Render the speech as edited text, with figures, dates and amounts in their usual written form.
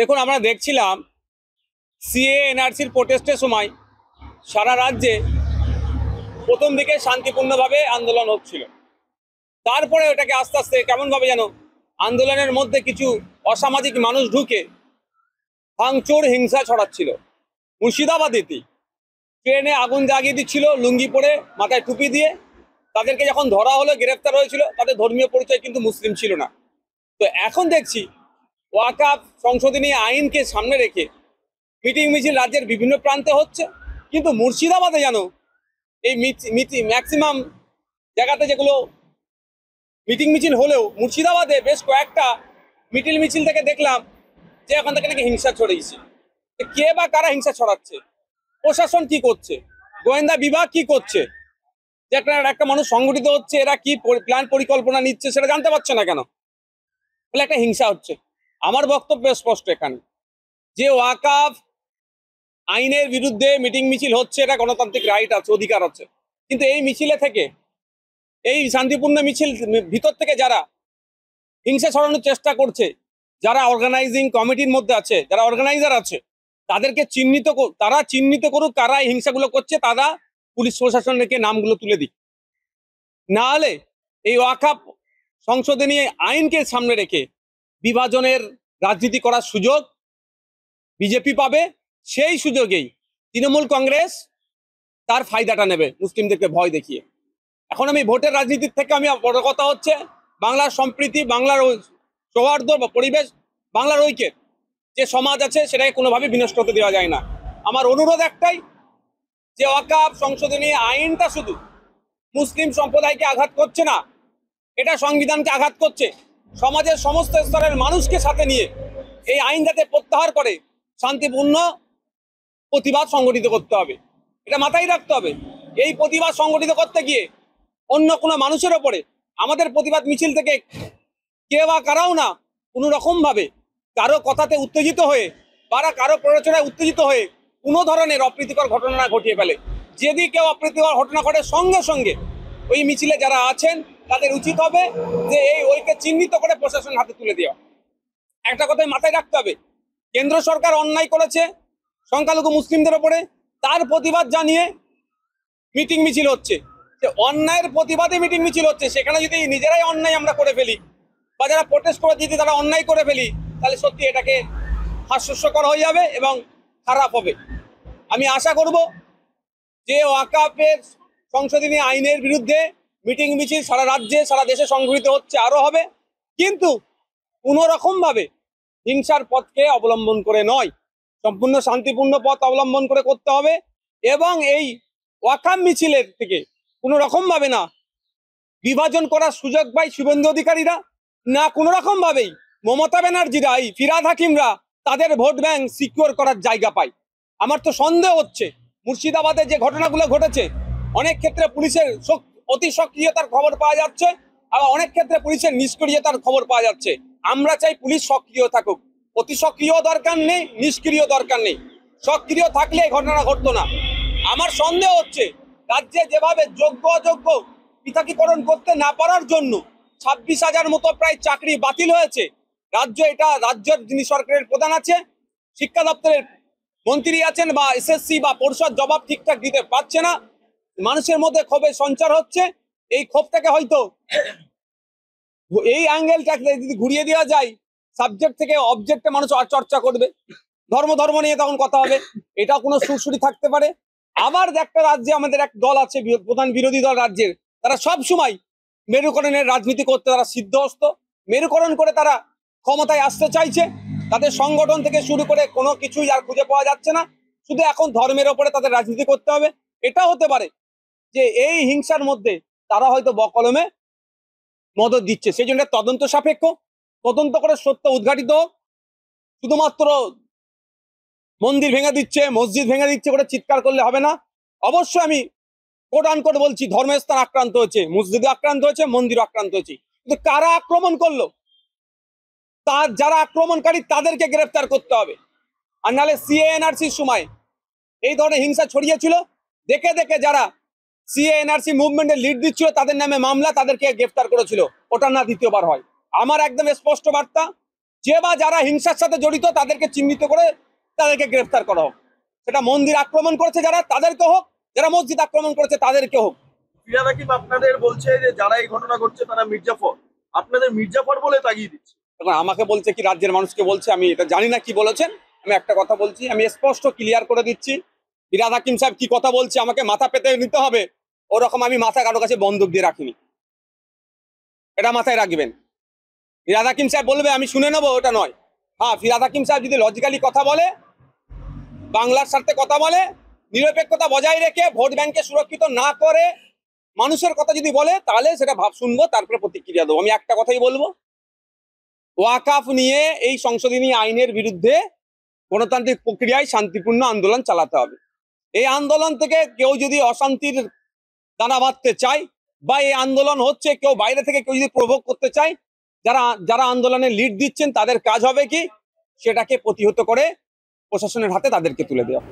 দেখুন, আমরা দেখছিলাম সিএ এনআরসির প্রোটেস্টের সময় সারা রাজ্যে প্রথম দিকে শান্তিপূর্ণভাবে আন্দোলন হচ্ছিল। তারপরে ওটাকে আস্তে আস্তে কেমনভাবে যেন আন্দোলনের মধ্যে কিছু অসামাজিক মানুষ ঢুকে ভাঙচুর হিংসা ছড়াচ্ছিল। মুর্শিদাবাদেতেই ট্রেনে আগুন জ্বালিয়ে দিচ্ছিল লুঙ্গি পরে, মাথায় টুপি দিয়ে। তাদেরকে যখন ধরা হলো, গ্রেফতার হয়েছিল, তাদের ধর্মীয় পরিচয় কিন্তু মুসলিম ছিল না। তো এখন দেখছি ওয়াকফ সংশোধনী আইনকে সামনে রেখে মিটিং মিছিল রাজ্যের বিভিন্ন প্রান্তে হচ্ছে, কিন্তু মুর্শিদাবাদে যেন এই ম্যাক্সিমাম জায়গাতে যেগুলো মিটিং মিছিল হলেও মুর্শিদাবাদে বেশ কয়েকটা মিছিল থেকে দেখলাম যে এখন থেকে নাকি হিংসা ছড়িয়েছে। কে বা কারা হিংসা ছড়াচ্ছে? প্রশাসন কি করছে? গোয়েন্দা বিভাগ কি করছে? যে একটা মানুষ সংগঠিত হচ্ছে, এরা কি প্ল্যান পরিকল্পনা নিচ্ছে সেটা জানতে পারছে না কেন? তাহলে একটা হিংসা হচ্ছে। আমার বক্তব্য স্পষ্ট এখানে, যে ওয়াকফ আইনের বিরুদ্ধে মিটিং মিছিল হচ্ছে, এটা গণতান্ত্রিক রাইট আছে, অধিকার আছে, কিন্তু এই মিছিলে থেকে, এই শান্তিপূর্ণ মিছিল ভিতর থেকে যারা হিংসা ছড়ানোর চেষ্টা করছে, যারা অর্গানাইজিং কমিটির মধ্যে আছে, যারা অর্গানাইজার আছে, তাদেরকে চিহ্নিত করুক কারা এই হিংসাগুলো করছে, তারা পুলিশ প্রশাসনকে নামগুলো তুলে দিক। না হলে এই ওয়াকফ সংশোধনী আইনকে সামনে রেখে বিভাজনের রাজনীতি করার সুযোগ বিজেপি পাবে। সেই সুযোগেই তৃণমূল কংগ্রেস তার ফায়দাটা নেবে মুসলিমদেরকে ভয় দেখিয়ে। এখন আমি ভোটের রাজনীতির থেকে বড় কথা হচ্ছে বাংলার সম্প্রীতি, বাংলার সৌহার্দ্য বা পরিবেশ, বাংলার ঐক্যের যে সমাজ আছে সেটাকে কোনোভাবে বিনষ্ট হতে দেওয়া যায় না। আমার অনুরোধ একটাই, যে ওয়াকফ সংশোধনী আইনটা শুধু মুসলিম সম্প্রদায়কে আঘাত করছে না, এটা সংবিধানকে আঘাত করছে। সমাজের সমস্ত স্তরের মানুষকে সাথে নিয়ে এই আইন যাতে প্রত্যাহার করে শান্তিপূর্ণ প্রতিবাদ সংগঠিত করতে হবে, এটা মাথায় রাখতে হবে। এই প্রতিবাদ সংগঠিত করতে গিয়ে অন্য কোনো মানুষের ওপরে আমাদের প্রতিবাদ মিছিল থেকে কে বা কারাও না কোনো রকম ভাবে কারো কথাতে উত্তেজিত হয়ে বা কারো প্ররোচনায় উত্তেজিত হয়ে কোনো ধরনের অপ্রীতিকর ঘটনা না ঘটিয়ে ফেলে। যদি কেউ অপ্রীতিকর ঘটনা ঘটে, সঙ্গে সঙ্গে ওই মিছিলে যারা আছেন তাদের উচিত হবে যে এই ওইকে চিহ্নিত করে প্রশাসন হাতে তুলে দেওয়া। একটা কথাই মাথায় রাখতে হবে, কেন্দ্র সরকার অন্যায় করেছে সংখ্যালঘু মুসলিমদের ওপরে, তার প্রতিবাদ জানিয়ে মিটিং মিছিল হচ্ছে। যে অন্যায়ের প্রতিবাদে মিটিং মিছিল হচ্ছে, সেখানে যদি নিজেরাই অন্যায় আমরা করে ফেলি বা যারা প্রোটেস্ট করে যদি তারা অন্যায় করে ফেলি, তাহলে সত্যি এটাকে হাস্যস্যকর হয়ে যাবে এবং খারাপ হবে। আমি আশা করব যে ওয়াকফের সংশোধনী আইনের বিরুদ্ধে মিটিং মিছিল সারা রাজ্যে, সারা দেশে সংঘটিত হচ্ছে, আরো হবে, কিন্তু কোনো রকম ভাবে হিংসার পথকে অবলম্বন করে নয়, সম্পূর্ণ শান্তিপূর্ণ পথ অবলম্বন করে করতে হবে। এবং এই ওয়াকফ মিছিলের থেকে কোনো রকম ভাবে না বিভাজন করার সুযোগ পাই শুভেন্দু অধিকারীরা, না কোনো রকম ভাবেই মমতা ব্যানার্জিরা, এই ফিরহাদ হাকিমরা তাদের ভোট ব্যাংক সিকিউর করার জায়গা পায়। আমার তো সন্দেহ হচ্ছে মুর্শিদাবাদে যে ঘটনাগুলো ঘটেছে, অনেক ক্ষেত্রে পুলিশের অতি সক্রিয়তার খবর পাওয়া যাচ্ছে, আর অনেক ক্ষেত্রে পুলিশের নিষ্ক্রিয়তার খবর পাওয়া যাচ্ছে। আমরা চাই পুলিশ সক্রিয় থাকুক, অতি সক্রিয় দরকার নেই, নিষ্ক্রিয় দরকার নেই। সক্রিয় থাকলে এই ঘটনা ঘটতো না। আমার সন্দেহ হচ্ছে রাজ্যে যেভাবে যোগ্য অযোগ্য পৃথকীকরণ করতে না পারার জন্য 26,000 মতো প্রায় চাকরি বাতিল হয়েছে। এটা রাজ্যের যিনি সরকারের প্রধান আছে, শিক্ষা দপ্তরের মন্ত্রী আছেন বা এসএসসি বা পরিষদ জবাব ঠিকঠাক দিতে পারছে না, মানুষের মধ্যে ক্ষোভের সঞ্চার হচ্ছে। এই ক্ষোভটাকে হয়তো এই অ্যাঙ্গেলটাকে যদি ঘুরিয়ে দেওয়া যায়, সাবজেক্ট থেকে অবজেক্টে মানুষ চর্চা করবে, ধর্ম নিয়ে তখন কথা হবে, এটা কোনো সুরসুরি থাকতে পারে। আবার একটা রাজ্যে আমাদের এক দল আছে, প্রধান বিরোধী দল রাজ্যের, তারা সব সময় মেরুকরণের রাজনীতি করতে তারা সিদ্ধহস্ত। মেরুকরণ করে তারা ক্ষমতায় আসতে চাইছে, তাদের সংগঠন থেকে শুরু করে কোনো কিছুই আর খুঁজে পাওয়া যাচ্ছে না, শুধু এখন ধর্মের ওপরে তাদের রাজনীতি করতে হবে। এটা হতে পারে যে এই হিংসার মধ্যে তারা হয়তো বকলমে মদত দিচ্ছে, সেই জন্য তদন্ত সাপেক্ষ, তদন্ত করে সত্য উদ্ঘাটিত হোক। শুধুমাত্র মন্দির ভেঙে দিচ্ছে, মসজিদ ভেঙে দিচ্ছে করে চিৎকার করলে হবে না। অবশ্যই আমি কোট আনকোট বলছি, ধর্মস্থান আক্রান্ত হয়েছে, মসজিদে আক্রান্ত হয়েছে, মন্দিরও আক্রান্ত হয়েছে, কিন্তু কারা আক্রমণ করলো, যারা আক্রমণকারী তাদেরকে গ্রেফতার করতে হবে। আর নাহলে সিএ এনআরসির সময় এই ধরনের হিংসা ছড়িয়েছিল, দেখে দেখে যারা সিএ এনআরসি মুভমেন্টে লিড দিচ্ছিল তাদের নামে মামলা, তাদেরকে গ্রেফতার করেছিল, ওটা না দ্বিতীয়বার হয়। আমার একদম স্পষ্ট বার্তা, যে বা যারা হিংসার সাথে জড়িত তাদেরকে চিহ্নিত করে তাদেরকে গ্রেফতার করা হোক। সেটা মন্দির আক্রমণ করেছে যারা, তাদেরকে হোক, যারা মসজিদ আক্রমণ করেছে তাদেরকে হোক। ফিরহাদ হাকিম আপনাদের বলছে যে যারা এই ঘটনা ঘটছে তারা মির্জাফর, আপনাদের মির্জাফর বলে তাগিয়ে দিচ্ছে। এখন আমাকে বলছে কি রাজ্যের মানুষকে বলছে, আমি এটা জানি না কি বলেছেন। আমি একটা কথা বলছি, আমি স্পষ্ট ক্লিয়ার করে দিচ্ছি, ফিরহাদ হাকিম সাহেব কি কথা বলছে আমাকে মাথা পেতে নিতে হবে ওরকম আমি মাথা কারো কাছে বন্দুক দিয়ে রাখিনি, এটা মাথায় রাখবেন। ফিরহাদ হাকিম সাহেব বলবে আমি শুনে নেবো, ওটা নয়। হ্যাঁ, ফিরহাদ হাকিম সাহেব যদি লজিক্যালি কথা বলে, বাংলার স্বার্থে কথা বলে, নিরপেক্ষতা বজায় রেখে ভোট ব্যাংকে সুরক্ষিত না করে মানুষের কথা যদি বলে, তাহলে সেটা শুনবো, তারপরে প্রতিক্রিয়া দেবো। আমি একটা কথাই বলবো, ওয়াকাফ নিয়ে এই সংশোধনী আইনের বিরুদ্ধে গণতান্ত্রিক প্রক্রিয়ায় শান্তিপূর্ণ আন্দোলন চালাতে হবে। এই আন্দোলন থেকে কেউ যদি অশান্তির দানা বাঁধতে চায়, বা এই আন্দোলন হচ্ছে কেউ বাইরে থেকে কেউ যদি প্রভোগ করতে চায়, যারা যারা আন্দোলনে লিড দিচ্ছেন তাদের কাজ হবে কি সেটাকে প্রতিহত করে প্রশাসনের হাতে তাদেরকে তুলে দেওয়া।